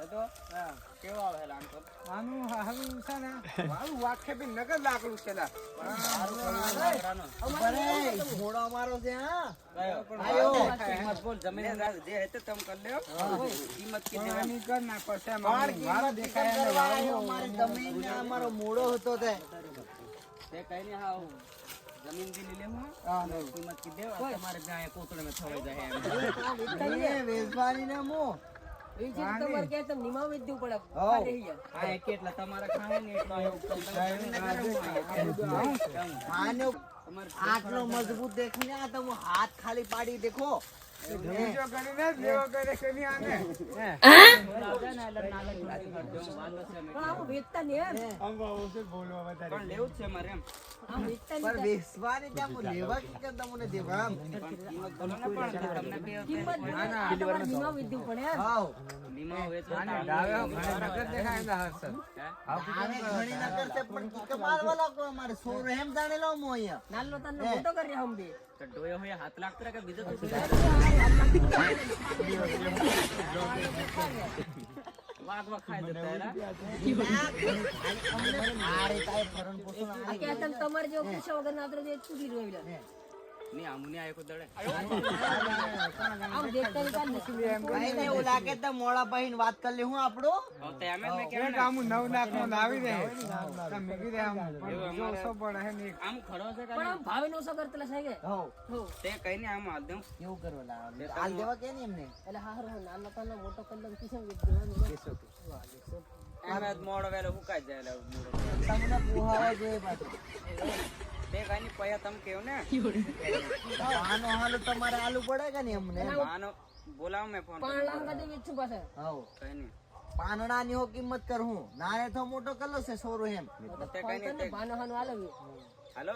તો કેવો આવે લાન તો આનું હાલું છે ને વાળું વાખે બી નગર લાકડું છે લા અરે ઘોડો અમારો છે હા આયો કિંમત બોલ જમીન જે હતે તમ કર લ્યો કિંમત કીધી આની કર ના પછી માર મારો કિંમત દેખાય ને કરવા વાળું આવ્યો મારી જમીન ને અમારો મોડો હતો તે તે કઈ ને હા જમીન દી લે હું હા ને કિંમત કી દેવ તમારે ત્યાં કોતળે મે થવાઈ જાય એમ એ વેચવાની ને મો એ છે તમારે કે તમ નિમા વેચ દેવું પડે હો. આ કેટલા તમારે ખાય ને એટલો આનો આટલો મજબૂત દેખીને આ તમે હાથ ખાલી પાડી દેખો બીજો કરીને જ લેવો કરે કે નહીં આને પણ આમ વેચતા ને એમ અંબા ઓછે બોલવા વધારે પણ લેવું છે મારે એમ આમ વેચતા પણ નહીં વેચવાની ત્યાં લેવા કે તમને દેવા આમ પણ કિંમત બોલો ને પણ તમને કે કિંમત તમારે નિમા વેચ દેવું પડે એમ હાવ લીમા વેચવા આને ડાવે ઘણે નગર દેખાય ને હર્ષદ આને ઘણી ન કરશે પણ કે મારવા લાગો અમારે સોર એમ જાણે લો મો અહીંયા નાલો તને મોટો કરી હમ બે તો ડોયો હોય હાથ લાગતો રે કે બીજો તો વાગ વાગ ખાઈ દેતા એરા મારે કાંઈ ભરણ પોષણ આ કે તમ તમારે જો પૂછ્યા વગર નાતરે જે ચૂકી રોઈલા ની આમુની આયો કો દડે આમ દેખતા ની કાન નસીબ કાંઈ નહીં, એવું લાગે તો મોડા ભાઈને વાત કરી લે હું આપણો હવે તો એમ જ મેં એક કહેવાય આમ 9 લાખ નો લાવી દે તમે કીધે આમ જો સો પડે હે ને આમ ખડો છે પણ આમ ભાવે નો સો કરતલા છે કે હો હો તે કઈ ને આમ હાલ દઉં એવું કરો હાલ દેવા કે નહીં એમને એટલે હારો નાનો તને મોટો કલમ કિસમ વેચ દેવાનું એમ જ મોડો વેલો હુકાઈ જાય લે મૂળો. તમને પોહાવા જોઈએ પાછું તે કઈ ની પયા તમે કેવ ને આનો હાલ તમારે આલુ પડે કે નહીં અમને આનો બોલાવ મેં ફોન પણ લાંગા દે વેચું પાછા હો કઈ નહીં પાનડાની હો કિંમત કર હું નાને તો મોટો કલો છે સોરો એમ તે કઈ નહીં તે બાનો હાનો આલવી હાલો